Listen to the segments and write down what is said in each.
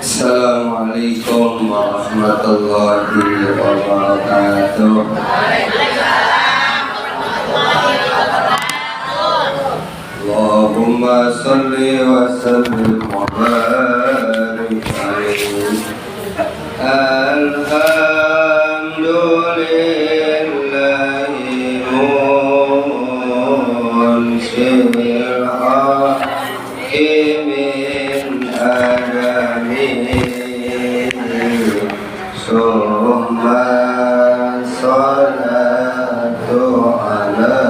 Assalamualaikum warahmatullahi wabarakatuh. Allahumma salli wa sallim wa barik alaihi. Alhamdulillahi munshil hakimin adamin. Summa salatu ala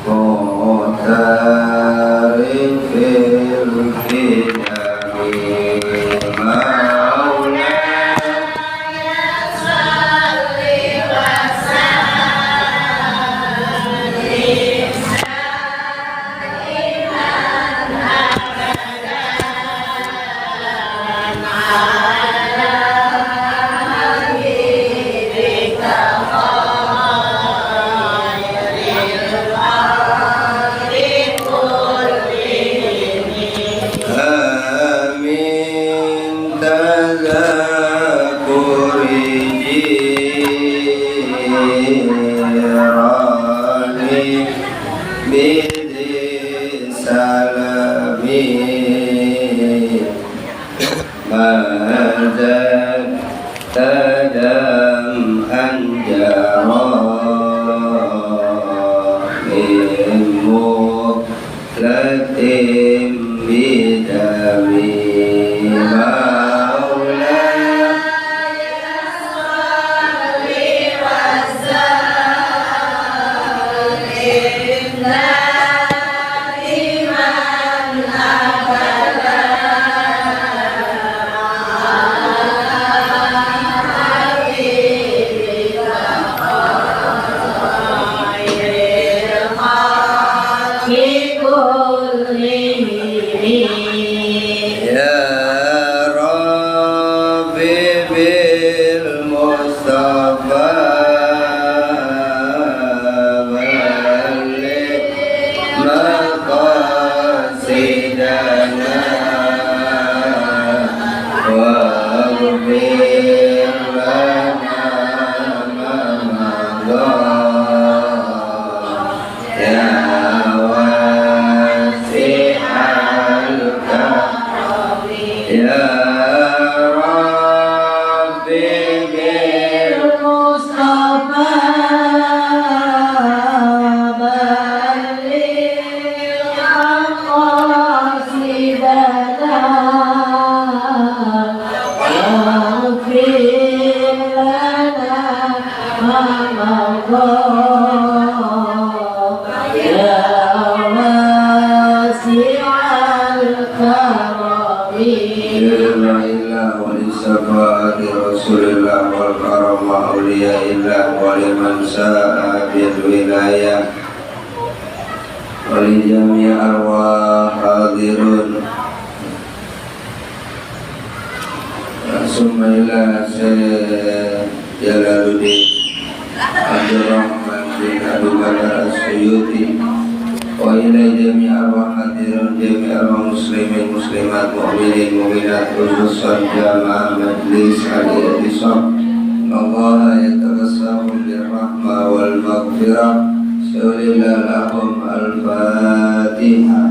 mu'tarifil qidami maulana salli wa sallim daiman abadan ala habibika khairil khalqi kullihim. Amin tazakuri jirani bidhi salami mazad tadam anjara immu latim bidami maulana salli wa sallim daiman abadan habibika khairil khalqi kullihim. Ya Rabbi bil Mustafa balligh maqasidana waghfir lana ma madha ya wasi'al karami ya Rabbi bil Mustafa balligh maqasidana waghfir lana ma madha ya wasi'al karami. Walisafati Rasulillah wal karama awliyaillah waliman sa'a bil wilayah wali jami' arwah hadirun summa ila Syekh Jalaluddin Abdurrahman bin Abu Bakar As-Suyuti wa ila jami' arwah hadirun jami' arwah muslimin muslimat mu'minin mu'minat khususan jamaah majlis al-i'tisam Allah yataqassamu birrahmah wal maghfirah syawlillah lahum al-fatihah.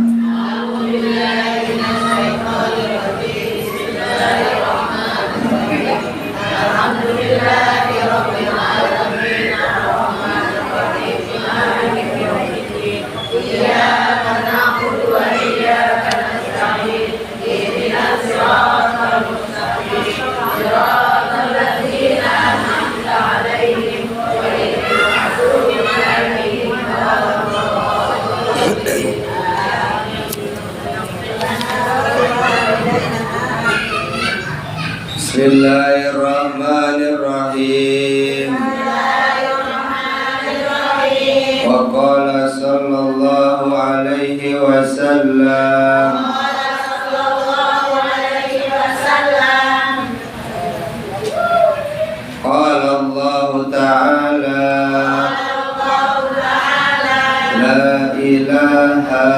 Bismillahirrahmanirrahim. Wa qala sallallahu alaihi wasallam qala Allah ta'ala la ilaha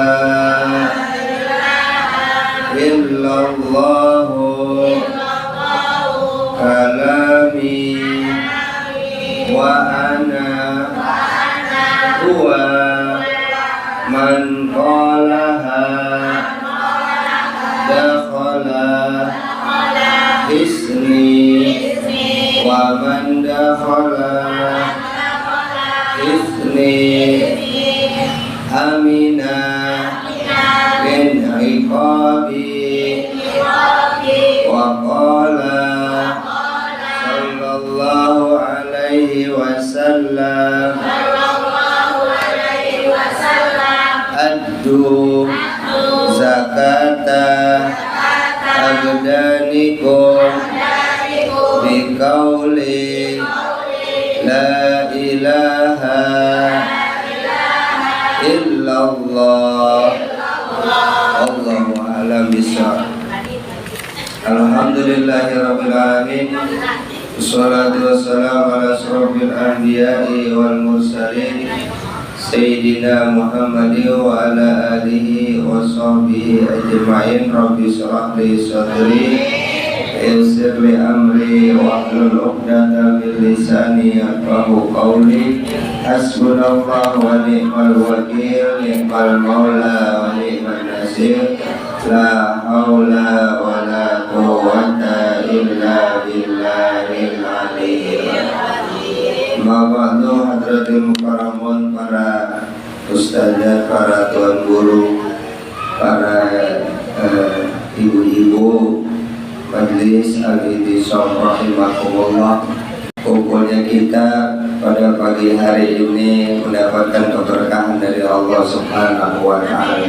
illa illallahu kalami wa ana huwa man qalaha dakhala isni wa man dakhala isni amina min iqabi wa qala sallallahu alaihi wasallam addu zakata abdanikum biqauli la ilaha illallah. Allahu a'lam bishawab. Alhamdulillahirabbil alamin. Wassalatu wassalamu ala asyrofil anbiya'i wal mursalin Sayyidina Muhammadin wa ala alihi wa sahbihi ajma'in. Rabbi shrah li sadri yassir li amri wahlul 'uqdatam min lisani yafqahu qawli. Hasbunallahu wa ni'mal wakil, ni'mal maula wa ni'man nasir. La haula wa la quwwata illa billahil aliyyil azim. Mabadu hadratil mukarramun, para ustazah, para tuan guru, para ibu-ibu Majlis Al-I'tisam rahimakumullah. Pokoknya kita pada pagi hari ini mendapatkan keberkahan dari Allah Subhanahu wa Ta'ala.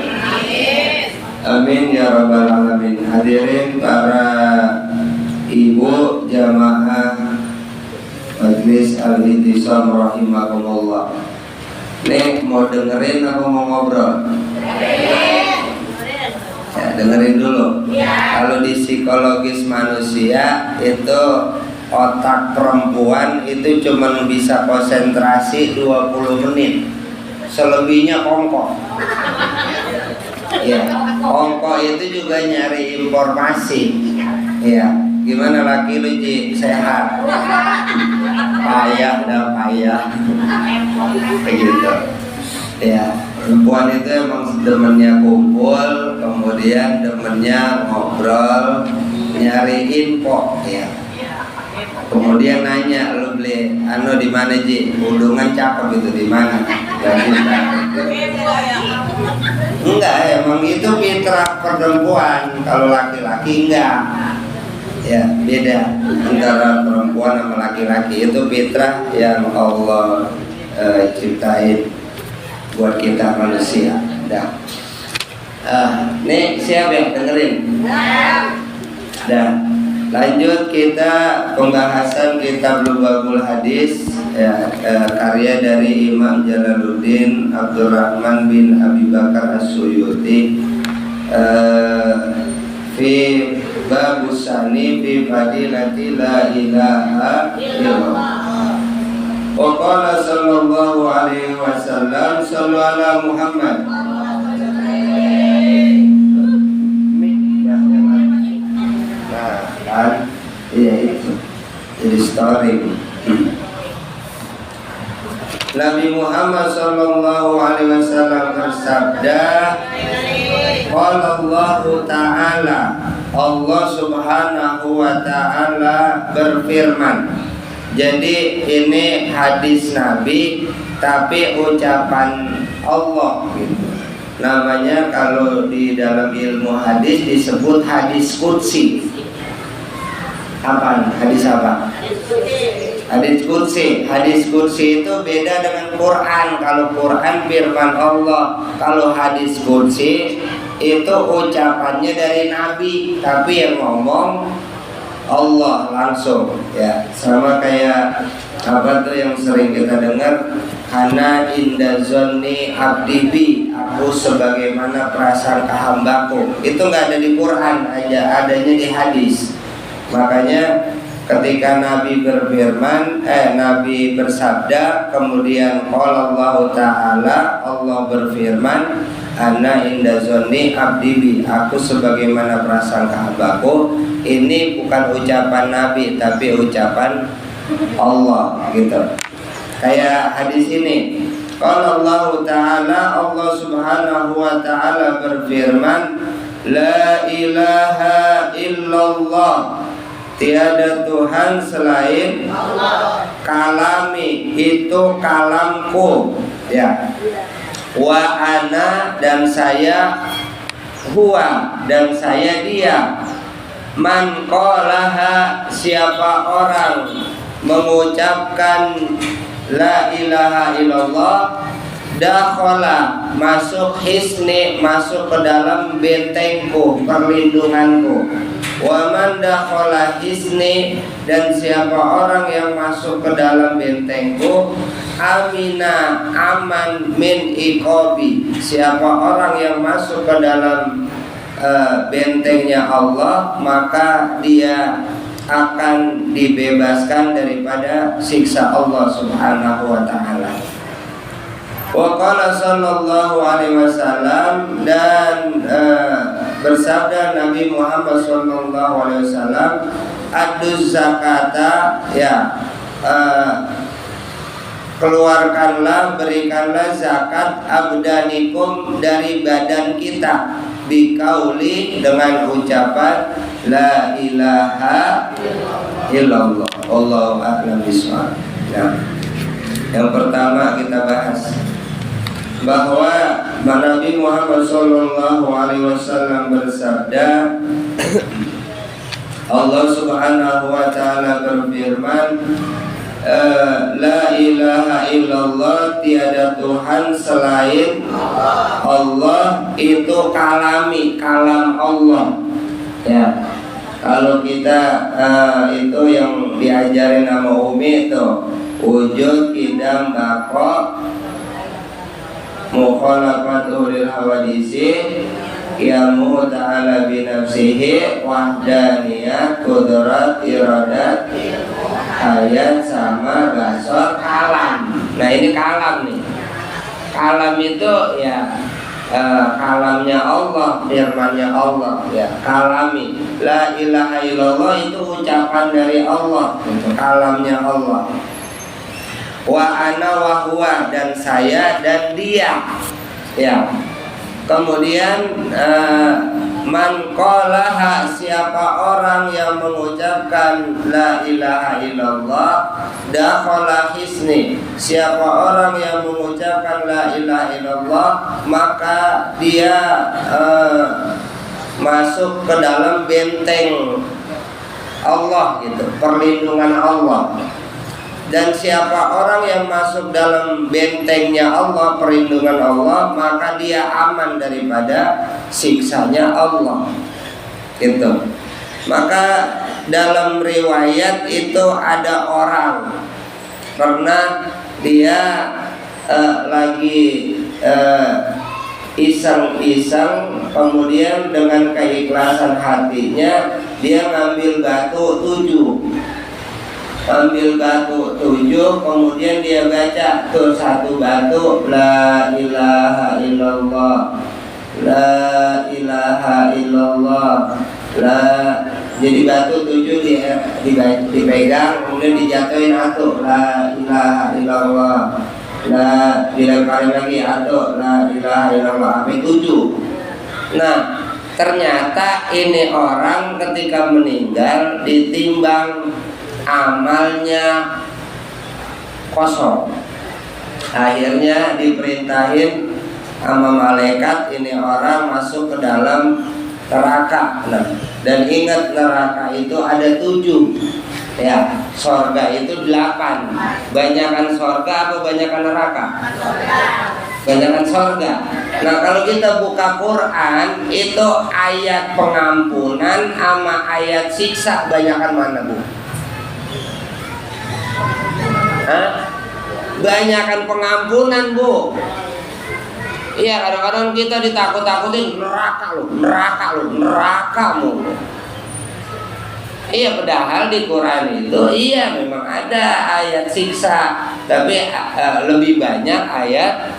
Amin ya rabbal alamin. Hadirin para ibu jamaah Majlis Al-I'tisam rahimakumullah. Nih mau dengerin atau mau ngobrol? Ya, dengerin dulu. Kalau di psikologis manusia itu otak perempuan itu cuma bisa konsentrasi 20 menit. Selebihnya kongkok. Ya, kongkok itu juga nyari informasi. Ya, gimana laki lu Ji? Sehat? Payah dah payah. Begitu. Ya, perempuan itu emang demennya kumpul, kemudian demennya ngobrol, nyari info, ya. Kemudian nanya, lu beli anu di mana Ji? Udungan cakep itu di mana? Enggak, emang itu fitrah perempuan. Kalau laki-laki enggak. Ya, beda antara perempuan sama laki-laki. Itu fitrah yang Allah ciptain buat kita manusia. Dah. Nih siapa yang dengerin? Dah. Lanjut kita pembahasan kitab Lughatul Hadis, ya, karya dari Imam Jalaluddin Abdurrahman bin Abi Bakar As-Suyuti, fi babusani fi fadilati la ilaha illallah. Wa qala sallallahu alaihi wasallam sallu ala Muhammad. Iya itu jadi story. Nabi Muhammad sallallahu alaihi wasallam bersabda, qala Allah Ta'ala, Allah Subhanahu wa Ta'ala berfirman. Jadi ini hadis Nabi tapi ucapan Allah gitu. Namanya kalau di dalam ilmu hadis disebut hadis qudsi. Apa? Hadis apa? Hadis qudsi. Hadis qudsi itu beda dengan Quran. Kalau Quran firman Allah, kalau hadis qudsi itu ucapannya dari Nabi, tapi yang ngomong Allah langsung, ya. Sama kayak apa tuh yang sering kita dengar, Ana inda zonni abdi bi, aku sebagaimana prasangka hambaku. Itu nggak ada di Quran, adanya di hadis. Makanya ketika Nabi berfirman, Nabi bersabda, kemudian qala Allah Ta'ala, Allah berfirman, ana inda zonni abdi bi, aku sebagaimana prasangka hambaku. Ini bukan ucapan Nabi tapi ucapan Allah gitu. Kayak hadis ini, qala Allah Ta'ala, Allah Subhanahu wa Ta'ala berfirman, la ilaha illallah, tiada Tuhan selain Allah. Kalami itu kalamku, ya. Wa ana dan saya, huwa dan saya dia. Man qalaha, siapa orang mengucapkan la ilaha illallah, dakhala, masuk hisni, masuk ke dalam bentengku, perlindunganku. Wa man dakhala hisni, dan siapa orang yang masuk ke dalam bentengku, amina, aman min iqabi, siapa orang yang masuk ke dalam bentengnya Allah, maka dia akan dibebaskan daripada siksa Allah Subhanahu wa Ta'ala. Wa qala sallallahu alaihi wasallam, dan bersabda Nabi Muhammad sallallahu alaihi wasallam, aduz zakata, ya, keluarkanlah, berikanlah zakat abdanikum, dari badan kita, bikauli, dengan ucapan la ilaha illallah. Allahu a'lam bishawab. Ya. Yang pertama kita bahas bahwa Nabi Muhammad sallallahu alaihi wasallam bersabda, Allah Subhanahu wa Ta'ala berfirman, la ilaha illallah, tiada Tuhan selain Allah. Itu kalami, kalam Allah, ya. Kalau kita itu yang diajarin sama Umi itu wujud, kidam, bako, mukhalafat ulil hawadisi, qiyamuhu ta'ala binafsihi, wahdaniyat, kudrat, iradat, ayat, sama, basor, kalam. Nah ini kalam nih. Kalam itu ya kalamnya Allah, firmannya Allah, ya, kalami. La ilaha illallah itu ucapan dari Allah, itu kalamnya Allah. Wa ana wa huwa, dan saya dan dia, ya. Kemudian man qalaha, siapa orang yang mengucapkan la ilaha illallah, dakhala hisni, siapa orang yang mengucapkan la ilaha illallah, maka dia masuk ke dalam benteng Allah gitu, perlindungan Allah. Dan siapa orang yang masuk dalam bentengnya Allah, perlindungan Allah, maka dia aman daripada siksanya Allah gitu. Maka dalam riwayat itu ada orang pernah dia lagi iseng-iseng, kemudian dengan keikhlasan hatinya dia ngambil batu 7, kemudian dia baca tuh satu batu, la ilaha illallah, la ilaha illallah, la. Jadi batu 7 dipegang, kemudian dijatuhin atuh, la ilaha illallah, la, dilemparin lagi atuh, la ilaha illallah, sampai 7. Nah, ternyata ini orang ketika meninggal ditimbang amalnya kosong. Akhirnya diperintahin sama malaikat, ini orang masuk ke dalam neraka. Nah, dan ingat neraka itu ada 7, ya. Sorga itu 8. Banyakan sorga apa banyakan neraka? Banyakan sorga. Nah kalau kita buka Quran, itu ayat pengampunan sama ayat siksa banyakan mana, Bu? Banyakan pengampunan, Bu. Iya, kadang-kadang kita ditakut-takutin nerakamu. Iya, padahal di Quran itu iya memang ada ayat siksa, tapi lebih banyak ayat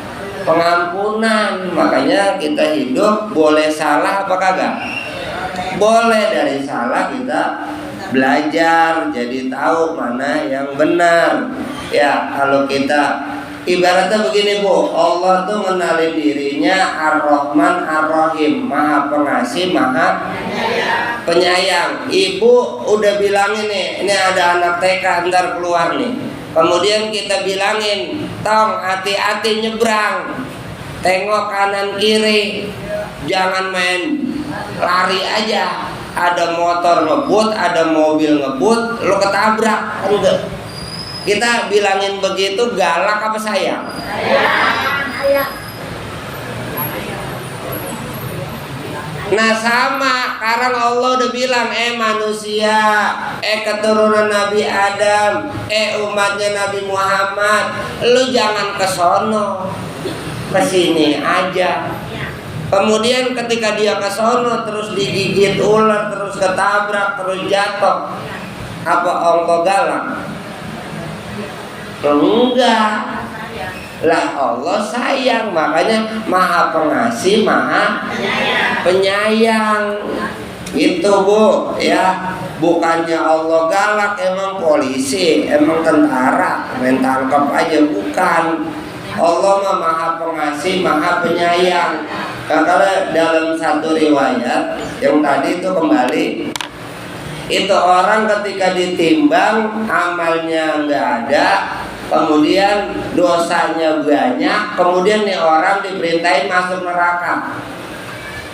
pengampunan. Makanya kita hidup boleh salah apa kagak? Boleh. Dari salah kita belajar, jadi tahu mana yang benar. Ya, kalau kita ibaratnya begini Bu, Allah tuh mengenali dirinya Ar-Rahman Ar-Rahim, Maha Pengasih, Maha Penyayang. Ibu udah bilangin nih, ini ada anak TK ntar keluar nih. Kemudian kita bilangin, tong hati-hati nyebrang, tengok kanan kiri, jangan main lari aja. Ada motor ngebut, ada mobil ngebut, lo ketabrak, enggak. Kita bilangin begitu galak apa sayang? Nah sama, karena Allah udah bilang, manusia, keturunan Nabi Adam, umatnya Nabi Muhammad, lu jangan kesono, kesini aja. Kemudian ketika dia kesono terus digigit ular, terus ketabrak, terus jatuh, apa Allah galak? Enggak lah, Allah sayang, makanya Maha Pengasih, Maha Penyayang. Itu Bu, ya. Bukannya Allah galak, emang polisi, emang tentara, main tangkap aja, bukan. Allah mah Maha Pengasih, Maha Penyayang. Nah, kalau dalam satu riwayat yang tadi itu kembali, itu orang ketika ditimbang amalnya nggak ada, kemudian dosanya banyak, kemudian nih orang diperintahin masuk neraka.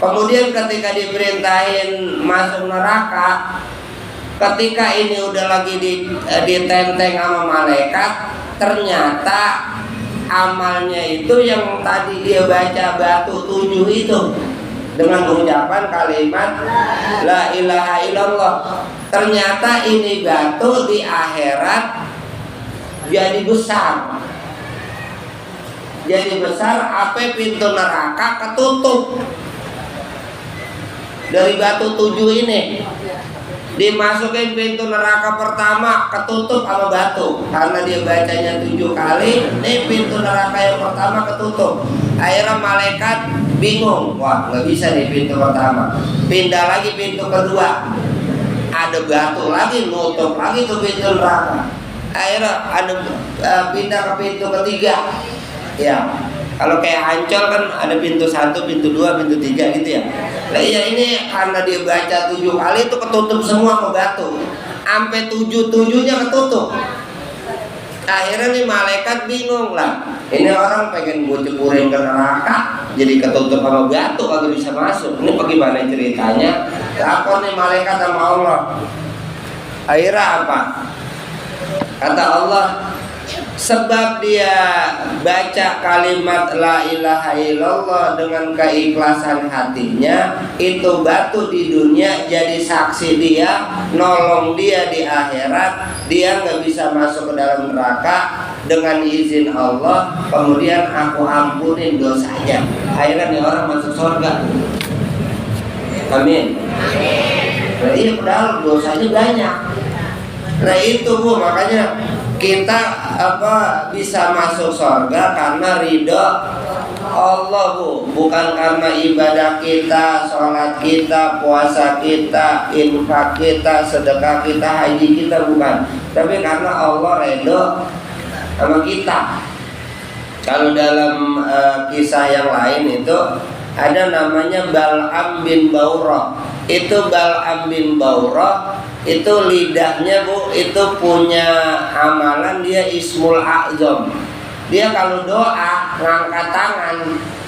Kemudian ketika diperintahin masuk neraka, ketika ini udah lagi ditenteng sama malaikat, ternyata amalnya itu yang tadi dia baca batu 7 itu dengan ucapan kalimat la ilaha illallah, ternyata ini batu di akhirat jadi besar. Jadi besar, apa pintu neraka ketutup. Dari batu 7 ini dimasukin pintu neraka pertama, ketutup sama batu. Karena dia bacanya 7 kali, nih pintu neraka yang pertama ketutup. Akhirnya malaikat bingung, wah nggak bisa nih pintu pertama, pindah lagi pintu kedua, ada batu lagi, nutup lagi tuh pintu neraka. Akhirnya ada pindah ke pintu ketiga. Ya, kalau kayak Ancol kan ada pintu 1, pintu 2, pintu 3 gitu ya. Nah ya ini karena dia baca 7 kali itu ketutup semua sama batu, sampai 7-7-nya ketutup. Akhirnya nih malaikat bingung lah, ini orang pengen gue ceburin ke neraka, jadi ketutup sama batu, kagak bisa masuk. Ini bagaimana ceritanya? Takut nih malaikat sama Allah. Akhirnya apa? Kata Allah, sebab dia baca kalimat la ilaha illallah dengan keikhlasan hatinya, itu batu di dunia jadi saksi dia, nolong dia di akhirat. Dia nggak bisa masuk ke dalam neraka, dengan izin Allah, kemudian aku ampunin dosanya. Akhirnya nih orang masuk surga. Amin. Nah, iya, padahal dosanya banyak. Nah itu Bu, makanya kita bisa masuk surga karena ridho Allah Bu, bukan karena ibadah kita, sholat kita, puasa kita, infak kita, sedekah kita, haji kita, bukan. Tapi karena Allah ridho sama kita. Kalau dalam kisah yang lain itu ada namanya Bal'am bin Bawrah. Itu Bal'am bin Bawrah itu lidahnya Bu, itu punya amalan, dia Ismul A'zam. Dia kalau doa ngangkat tangan,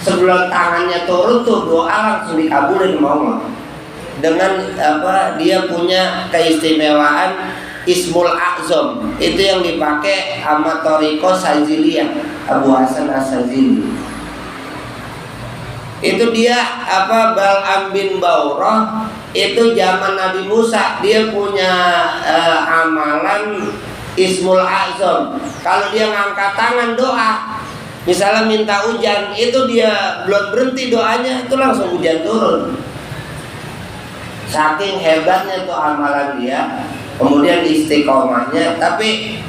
sebelum tangannya turun tuh doa langsung dikabulin sama Allah. Dengan dia punya keistimewaan Ismul A'zam. Itu yang dipakai sama Thariqah Saziliyah, Abu Hasan As-Sazili. Itu dia Bal'am bin Bawrah, itu zaman Nabi Musa, dia punya amalan Ismul A'zam. Kalau dia ngangkat tangan doa, misalnya minta hujan, itu dia belum berhenti doanya, itu langsung hujan turun. Saking hebatnya tuh amalan dia, kemudian istiqomahnya. Tapi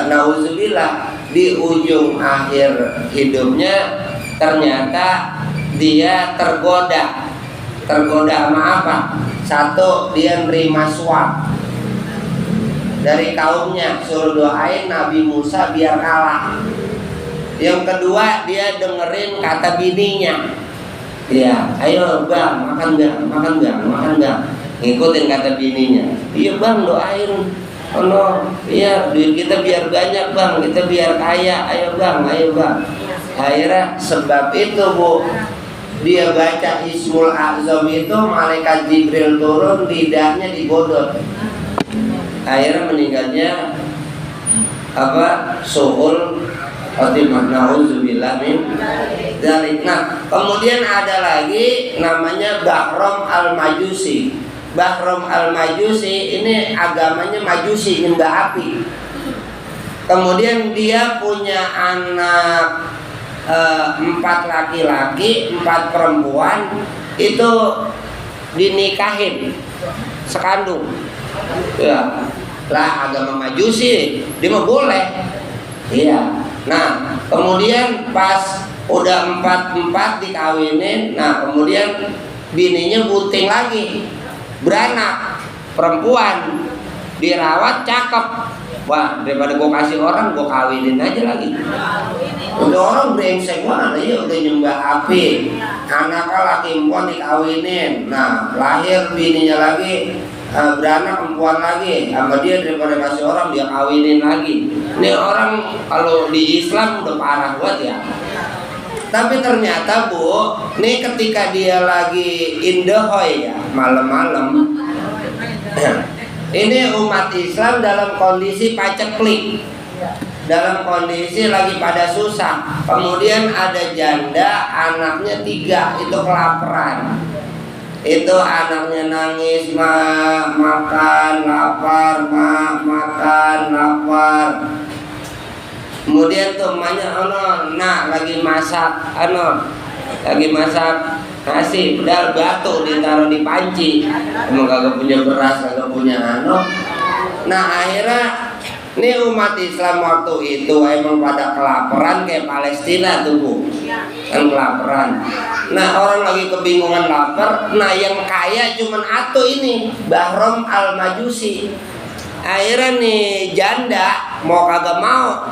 nauzubillah, di ujung akhir hidupnya ternyata dia tergoda sama apa? Satu, dia nerima suap dari kaumnya, suruh doain Nabi Musa biar kalah. Yang kedua, dia dengerin kata bininya. Ya, ayo bang, makan bang, ngikutin kata bininya. Iya bang, doain. Oh no, iya duit kita biar banyak bang, kita biar kaya. Ayo bang. Akhirnya sebab itu bu, dia baca Ismul Azam itu, malaikat Jibril turun, lidahnya digodot. Akhirnya meninggalnya suhul khotimah, na'udzubillah min dzalik. Nah, kemudian ada lagi namanya Bahram al-Majusi. Bahram al-Majusi ini agamanya Majusi, nyembah api. Kemudian dia punya anak 4 laki-laki, 4 perempuan, itu dinikahin sekandung. Ya, lah agama Majusi, dia mah boleh. Iya. Nah, kemudian pas udah 4 dikawinin, nah kemudian bininya bunting lagi, beranak, perempuan, dirawat cakep. Wah, daripada gue kasih orang, gue kawinin aja lagi. Udah orang brengsek banget, ya udah nyembah api, anaknya laki perempuan dikawinin. Nah, lahir bininya lagi, beranak perempuan lagi sama dia, daripada kasih orang dia kawinin lagi. Ini orang kalau di Islam udah parah banget ya. Tapi ternyata bu, nih ketika dia lagi indahoy ya, malam-malam, ini umat Islam dalam kondisi paceklik, dalam kondisi lagi pada susah. Kemudian ada janda, anaknya 3, itu kelaparan. Itu anaknya nangis, makan lapar, makan lapar. Kemudian tuh emaknya lagi masak nasi, padahal batu ditaruh di panci, emang kagak punya beras, kagak punya Nah akhirnya ini umat Islam waktu itu emang pada kelaparan kayak Palestina tuh bu, kan kelaparan. Nah orang lagi kebingungan lapar, nah yang kaya cuman atu ini Bahram al-Majusi. Akhirnya nih janda mau kagak mau,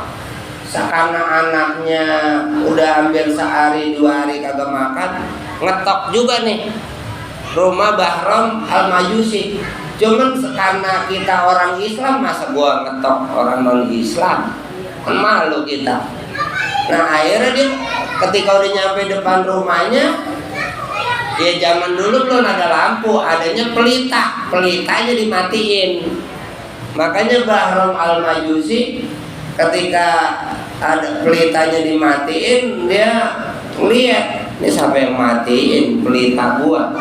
karena anaknya udah hampir sehari 2 hari kagak makan, ngetok juga nih rumah Bahram al-Majusi. Cuman karena kita orang Islam, masa gua ngetok orang non Islam, kan malu kita. Nah akhirnya dia ketika udah nyampe depan rumahnya, ya zaman dulu belum ada lampu, adanya pelitanya dimatiin. Makanya Bahram al-Majusi ketika ada pelitanya dimatiin, dia lihat, ini siapa yang matiin pelita gua?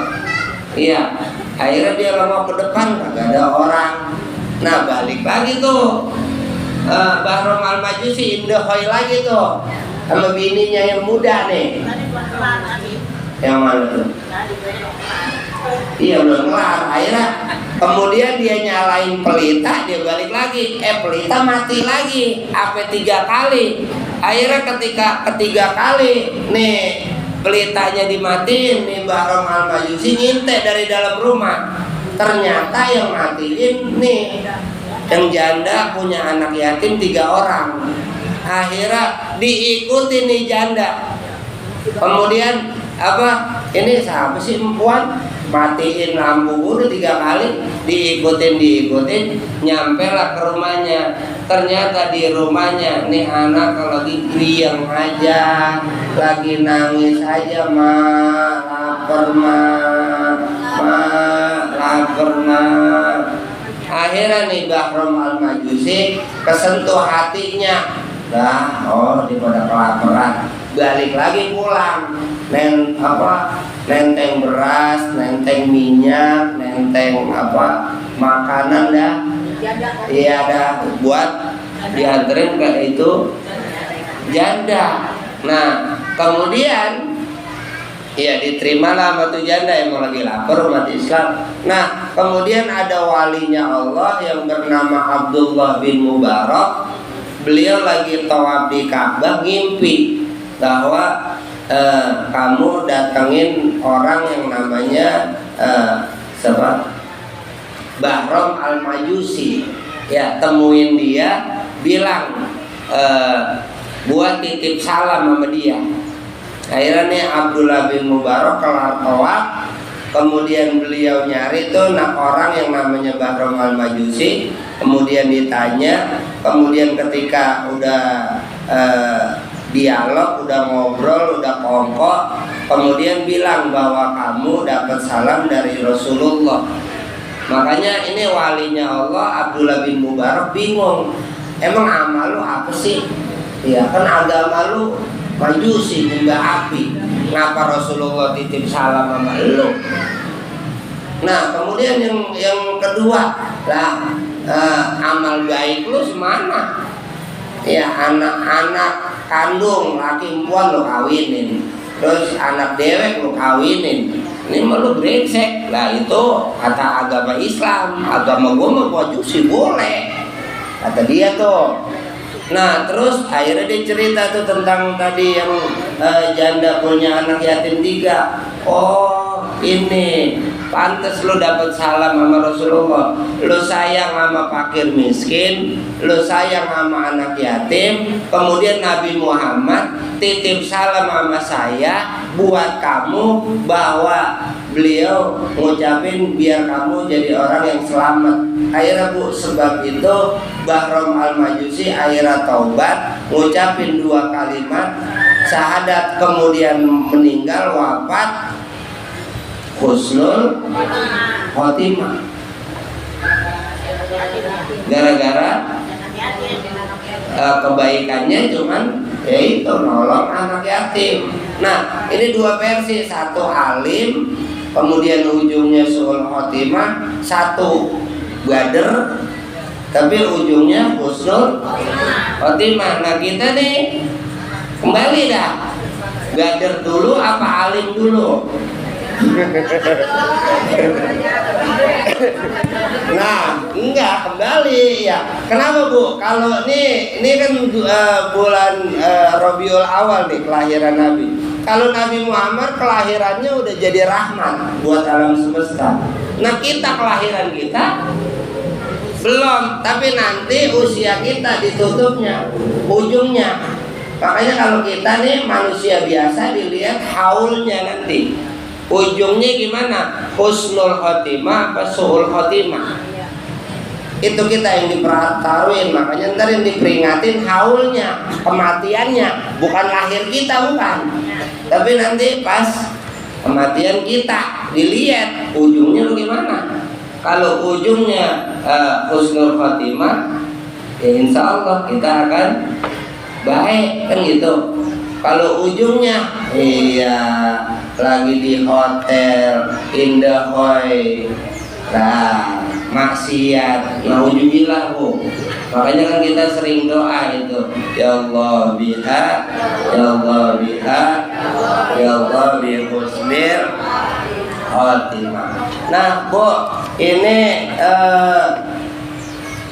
Iya, akhirnya dia lama ke depan, kagak ada orang. Nah balik lagi tuh Bahram al-Majusi indahoy lagi tuh sama bininya yang muda nih. Yang mana tuh? Iya udah kelar. Akhirnya kemudian dia nyalain pelita, dia balik lagi, pelita mati lagi, sampai 3 kali. Akhirnya ketika ketiga kali nih pelitanya dimatiin, nih Bahram al-Majusi ngintek dari dalam rumah. Ternyata yang matiin nih yang janda punya anak yatim 3 orang. Akhirnya diikuti nih janda. Kemudian ini siapa sih perempuan, matiin lampu udah 3 kali, diikutin, nyampe lah ke rumahnya. Ternyata di rumahnya nih anak lagi kriang aja, lagi nangis aja, lapar Akhirnya nih Bahram al-Majusi kesentuh hatinya, dia pada kelaparan, balik lagi pulang, nenteng beras, nenteng minyak, nenteng makanan dah. Iya dah, buat dianterin ke itu janda. Nah kemudian ya diterimalah sama tuh janda, emang lagi lapar umat Islam. Nah kemudian ada walinya Allah yang bernama Abdullah bin Mubarak. Beliau lagi tawaf di Ka'bah, ngimpi bahwa kamu datengin orang yang namanya siapa? Bahram al-Majusi, ya, temuin dia, bilang buat titip salam sama dia. Akhirnya nih Abdullah bin Mubarak kelar tawaf, kemudian beliau nyari tuh orang yang namanya Bahram al-Majusi, kemudian ditanya, kemudian ketika udah dialog, udah ngobrol, udah kongkok, kemudian bilang bahwa kamu dapat salam dari Rasulullah. Makanya ini walinya Allah, Abdullah bin Mubarak bingung, emang amal lu apa sih? Ya kan agama lu Majusi, nyembah api, ngapa Rasulullah titip salam sama lu? Nah kemudian yang kedua lah, amal baik lu semana? Ya anak-anak kandung laki perempuan lu kawinin, terus anak dewek lu kawinin, ini malu brengsek lah. Itu kata agama Islam, agama gue mah Majusi boleh, kata dia tuh. Nah terus akhirnya dia cerita tuh tentang tadi yang janda punya anak yatim 3. Oh ini pantes lu dapat salam sama Rasulullah, lu sayang sama fakir miskin, lu sayang sama anak yatim, kemudian Nabi Muhammad titip salam sama saya buat kamu, bahwa beliau ngucapin biar kamu jadi orang yang selamat. Akhirnya bu, sebab itu Bahram al-Majusi akhirnya taubat, ngucapin 2 kalimat syahadat, kemudian meninggal wafat husnul khotimah, gara-gara kebaikannya cuman yaitu nolong anak yatim. Nah ini 2 versi, satu alim kemudian ujungnya suul khotimah, satu bader tapi ujungnya husnul khotimah. Nah kita nih kembali dah, bader dulu apa alim dulu? Nah, enggak, kembali ya. Kenapa bu? Kalau ini kan bulan Rabiul Awal nih kelahiran Nabi. Kalau Nabi Muhammad kelahirannya udah jadi rahmat buat alam semesta. Nah kita kelahiran kita belum, tapi nanti usia kita ditutupnya, ujungnya. Makanya kalau kita nih manusia biasa dilihat haulnya nanti. Ujungnya gimana? Husnul khotimah apa su'ul khotimah? Itu kita yang dipertaruhin. Makanya ntar yang diperingatin haulnya, kematiannya, bukan lahir kita, bukan. Tapi nanti pas kematian kita dilihat ujungnya gimana. Kalau ujungnya husnul khotimah, ya insya Allah kita akan baik, kan gitu. Kalau ujungnya iya lagi di hotel Indahoy, nah maksiat, nauzubillah bu. Makanya kan kita sering doa itu, ya Allah biha, ya Allah biha, ya Allah bi husnil khotimah. Nah bu, ini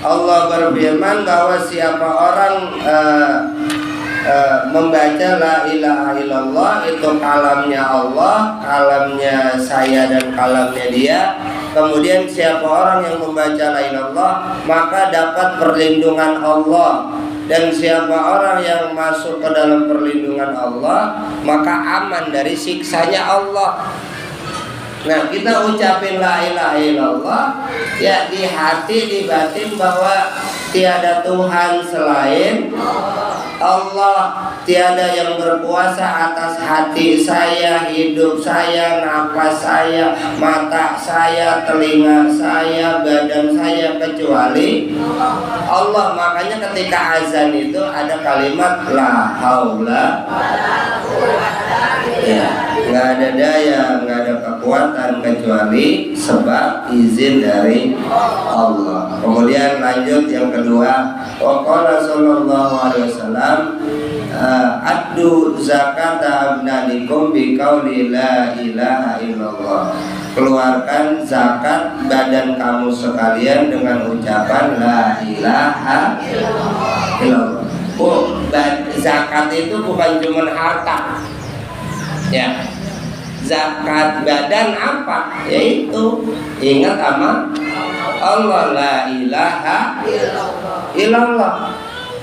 Allah berfirman bahwa siapa orang membaca la ilaha illallah, itu kalamnya Allah, kalamnya saya dan kalamnya dia. Kemudian siapa orang yang membaca la ilallah maka dapat perlindungan Allah, dan siapa orang yang masuk ke dalam perlindungan Allah maka aman dari siksanya Allah. Nah kita ucapin la ilaha illallah ya di hati, di batin bahwa tiada Tuhan selain Allah, tiada yang berkuasa atas hati saya, hidup saya, nafas saya, mata saya, telinga saya, badan saya kecuali Allah. Makanya ketika azan itu ada kalimat la haula, ya, nggak ada daya, nggak ada kekuatan kecuali sebab izin dari Allah. Kemudian lanjut yang kedua, waqala sallallahu alaihi wasallam addu zakata abnanikum biqauli la ilaha illallah. Keluarkan zakat badan kamu sekalian dengan ucapan la ilaha illallah. Zakat itu bukan cuma harta. Ya, zakat badan apa? Yaitu ingat sama Allah, la ilaha illallah.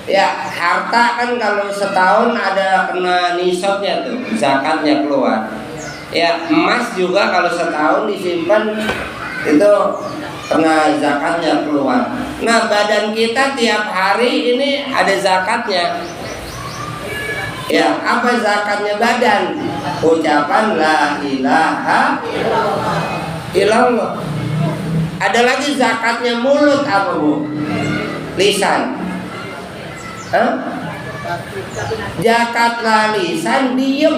Ya, harta kan kalau setahun ada kena nisabnya tuh, zakatnya keluar. Ya, emas juga kalau setahun disimpan itu kena zakatnya keluar. Nah, badan kita tiap hari ini ada zakatnya. Ya, apa zakatnya badan? Ucapan la ilaha illallah. Ada lagi zakatnya mulut apa, Bu? Lisan. Hah? Zakatlah lisan, diem.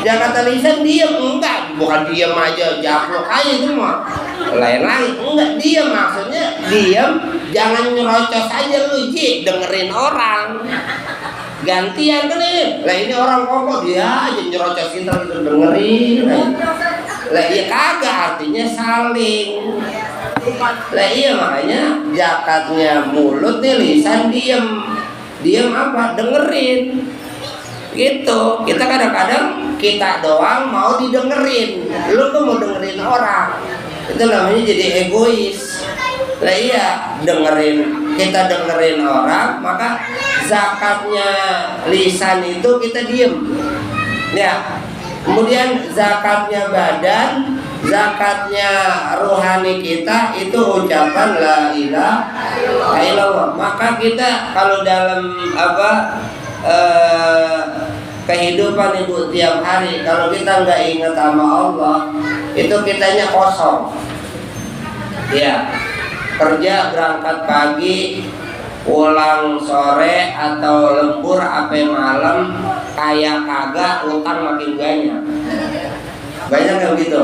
Zakatlah lisan, diem. Enggak, bukan diem aja, japlok aja itu mah. Lain lagi, enggak, diem maksudnya diem. Jangan nyerocos aja lu, Ji, dengerin orang. Gantian kan nih. Lah ini orang kok dia aja nyerocos kita dengerin. Lah iya kagak, artinya saling. Lah iya makanya zakatnya mulut nih, lisan diem. Diem apa? Dengerin. Gitu. Kita kadang-kadang kita doang mau didengerin. Lu tuh mau dengerin orang. Itu namanya jadi egois. Lah iya, kita dengerin orang, maka zakatnya lisan itu kita diem. Ya. Kemudian zakatnya badan, zakatnya rohani kita itu ucapan la ilaha illallah. Maka kita kalau dalam kehidupan Ibu tiap hari, kalau kita nggak ingat sama Allah, itu kitanya kosong. Ya, kerja berangkat pagi, pulang sore atau lembur sampai malam, kayak kagak, utang makin banyak. Banyak kan gitu.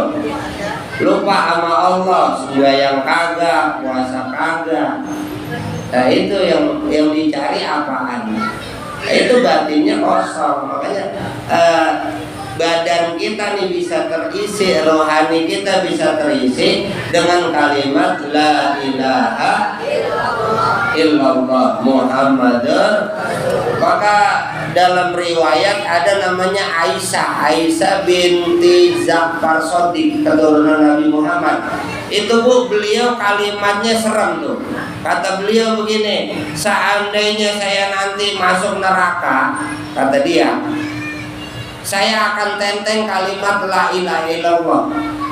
Lupa sama Allah, sembahyang kagak, puasa kagak. Nah itu yang dicari apaan? Nah, itu batinnya kosong. Makanya badan kita nih bisa terisi, rohani kita bisa terisi dengan kalimat la ilaha illallah Muhammadur. Maka dalam riwayat ada namanya Aisyah binti Ja'far Shadiq, keturunan Nabi Muhammad. Itu Bu, beliau kalimatnya serem tuh. Kata beliau begini, seandainya saya nanti masuk neraka, kata dia, saya akan tenteng kalimat la ilaha illallah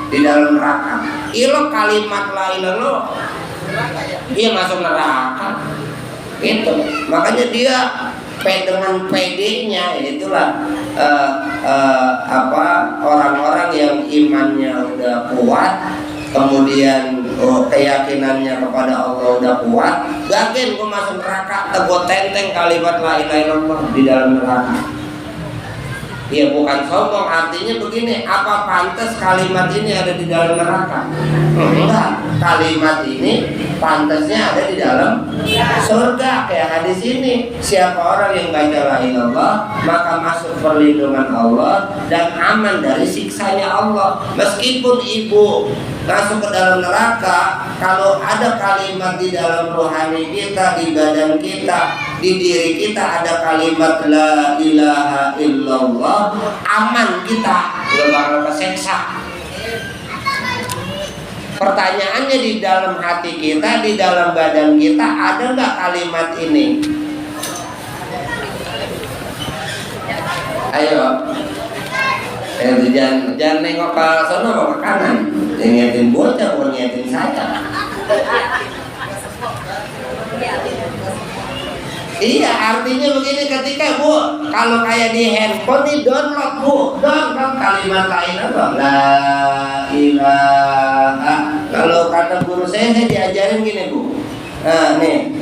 di dalam neraka. Ilo kalimat la ilaha illallah, dia masuk neraka. Gitu. Makanya dia dengan PD-nya, itulah orang-orang yang imannya udah kuat, kemudian keyakinannya kepada Allah udah kuat, bagian gue masuk neraka, gue tenteng kalimat la ilaha illallah di dalam neraka. Ya bukan sombong, artinya begini, apa pantas kalimat ini ada di dalam neraka? Enggak, kalimat ini pantasnya ada di dalam surga. Kayak hadis ini, siapa orang yang baca la ilallah maka masuk perlindungan Allah dan aman dari siksanya Allah. Meskipun ibu masuk ke dalam neraka, kalau ada kalimat di dalam rohani kita, di badan kita, di diri kita ada kalimat la ilaha illallah, aman kita, gak bakal keseksa. Pertanyaannya, di dalam hati kita, di dalam badan kita ada nggak kalimat ini? Ayo, jangan nengok ke sana atau ke kanan. Yang ngiatin bocah, bukan ngiatin saya. Iya, artinya begini, ketika Bu, kalau kayak di handphone nih, download Bu, download kalimat lain apa? La ilaha. Kalau kata guru saya diajarin gini Bu. Nah nih,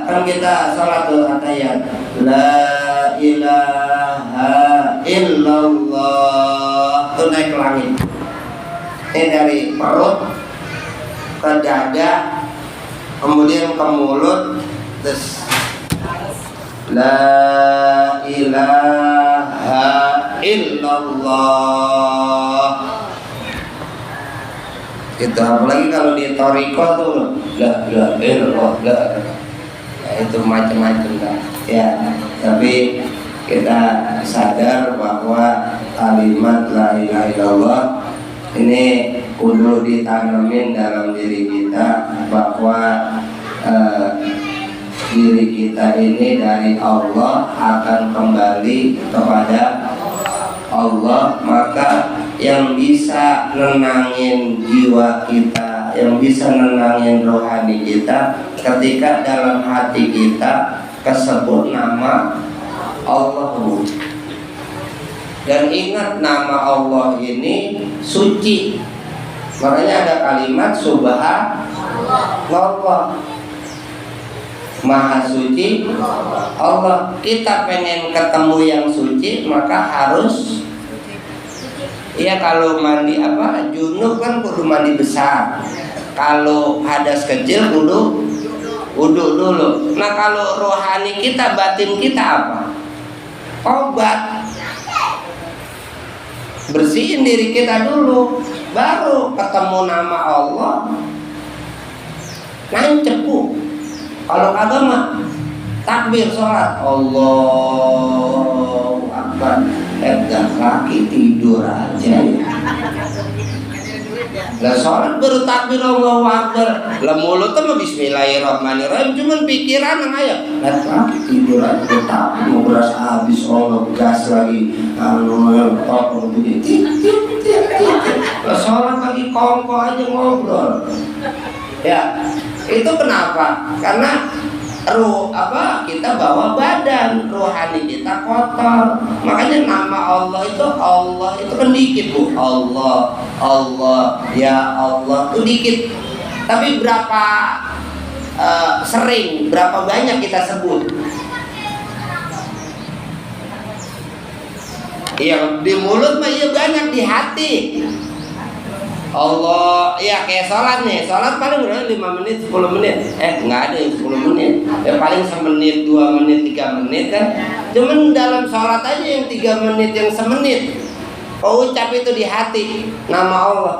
kan kita sholat tuh atayat. La ilaha illallah, itu naik ke langit. Ini dari perut ke dada, kemudian ke mulut, terus la ilaha illallah. Itu apalagi kalau di toriko tuh la ilaha illallah, ya, itu macam-macam kan. Ya, tapi kita sadar bahwa kalimat la ilaha illallah ini kudu ditanamin dalam diri kita, bahwa diri kita ini dari Allah akan kembali kepada Allah. Maka yang bisa nenangin jiwa kita, yang bisa nenangin rohani kita, ketika dalam hati kita kesebut nama Allah. Dan ingat, nama Allah ini suci. Makanya ada kalimat subhanallah, maha suci Allah. Kita pengen ketemu yang suci, maka harus, ya kalau mandi junub kan kudu mandi besar. Kalau hadas kecil kudu wudhu dulu. Nah kalau rohani kita, batin kita apa? Obat. Bersihin diri kita dulu, baru ketemu nama Allah nancep bu. Kalau kagak mah takbir sholat Allahu Akbar, kaki tidur aja. Lah sholat baru takbir Allahu Akbar, lah mulut mah bismillahirrahmanirrahim, cuman pikiran yang aja. Lah kaki tidur aja, tapi mau beras habis, Allah gas lagi, tolong begini. Lah sholat lagi kongko aja ngobrol. Ya, itu kenapa? Karena kita bawa badan, rohani kita kotor. Makanya nama Allah itu kan dikit bu. Allah, ya Allah itu dikit. Tapi berapa sering, berapa banyak kita sebut? Yang di mulut mah iya banyak, di hati Allah, ya kayak sholat nih. Sholat paling berapa? 5 menit, 10 menit. Nggak ada yang 10 menit. Ya paling semenit, 2 menit, 3 menit kan. Cuman dalam sholat aja yang 3 menit, yang semenit, ucap itu di hati nama Allah.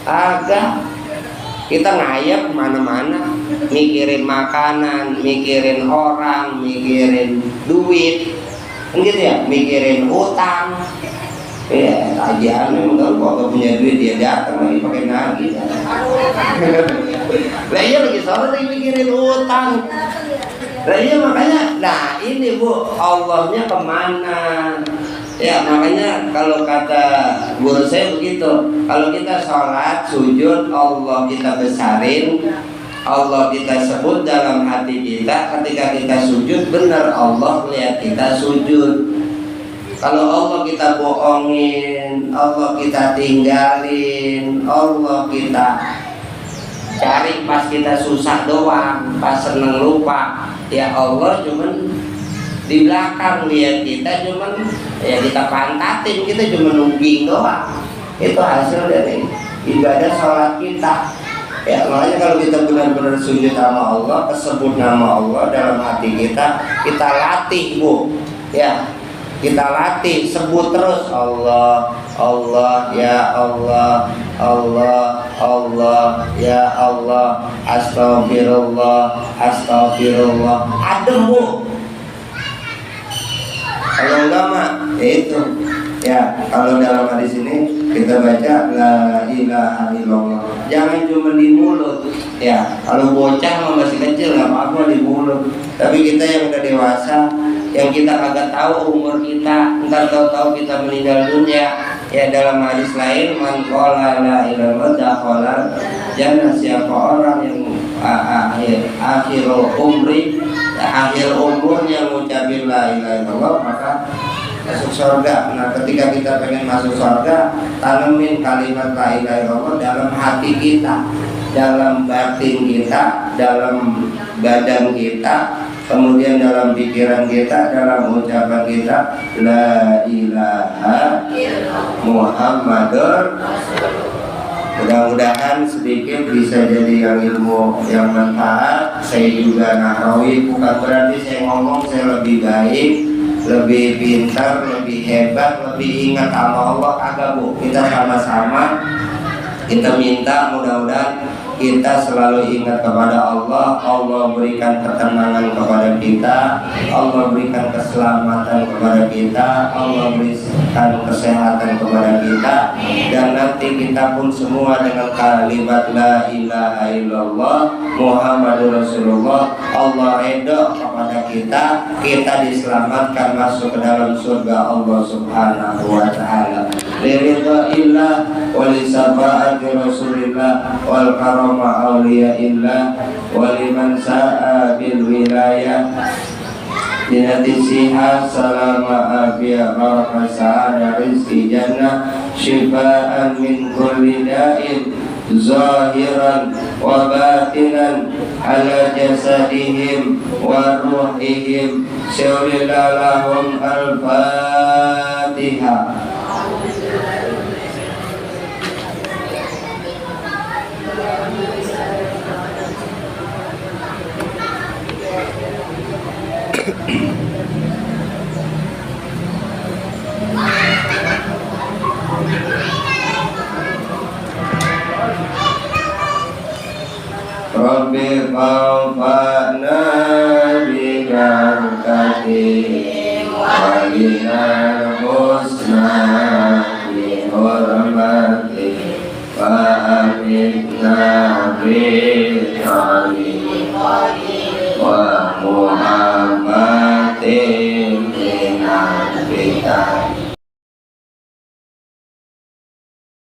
Agak kita ngayap kemana-mana, mikirin makanan, mikirin orang, mikirin duit, kan gitu ya, mikirin utang. Ya, tagihan memang kalau punya duit dia datang lagi pakai nagih. Lah iya lagi sholat lagi mikirin utang. Lah iya makanya, nah ini bu, Allahnya kemana? Ya makanya kalau kata guru saya begitu, kalau kita sholat sujud, Allah kita besarin, Allah kita sebut dalam hati kita. Ketika kita sujud, benar Allah lihat kita sujud. Kalau Allah kita bohongin, Allah kita tinggalin, Allah kita cari pas kita susah doang, pas seneng lupa. Ya Allah cuman di belakang lihat kita, cuman ya kita pantatin, kita cuma nungging doang. Itu hasil dari ibadah sholat kita. Ya makanya kalau kita benar-benar sujud sama Allah, kesebut nama Allah dalam hati kita latih bu. Ya, kita latih, sebut terus Allah, Allah, ya Allah, Allah, Allah, ya Allah, astagfirullah, astagfirullah. Adem bu. Kalau enggak mah, ya itu. Ya, kalau dalam hadis ini kita baca la ilaha illallah. Jangan cuma di mulut. Ya, kalau bocah masih kecil nggak apa-apa di mulut. Tapi kita yang udah dewasa, yang kita kagak tahu umur kita, ntar tahu-tahu kita meninggal dunia. Ya dalam hadis lain, man qala la ilaha illallah dakhala jannah. Siapa orang yang akhir umurnya mengucapkan la ilaha illallah, maka masuk surga. Nah ketika kita pengen masuk surga, tanemin kalimat la ilaha illallah dalam hati kita, dalam batin kita, dalam badan kita, kemudian dalam pikiran kita, dalam ucapan kita, la ilaha Muhammadur. Mudah-mudahan sedikit bisa jadi yang ilmu yang manfaat. Saya juga nahrawi, bukan berarti saya ngomong saya lebih baik, lebih pintar, lebih hebat, lebih ingat sama Allah. Agak bu, kita sama-sama kita minta mudah-mudahan kita selalu ingat kepada Allah. Allah berikan ketenangan kepada kita, Allah berikan keselamatan kepada kita, Allah berikan kesehatan kepada kita, dan nanti kita pun semua dengan kalimat la ilaha illallah Muhammadur Rasulullah, Allah ridho kepada kita, kita diselamatkan masuk ke dalam surga Allah Subhanahu wa ta'ala. Liridha illah walisaba'ati Rasulillah wal karama awliyaillah waliman sa'a bil wilayah dinatisiha salama afiyah barakah sa'ada rizki jannah syifaan min kulli da'in zahiran wa batinan ala jasadihim wa ruhihim syawlilalahum al-fatihah. Rabbi fa'fa'na bibarakati walinal husna bi hurmati fa'amitna bi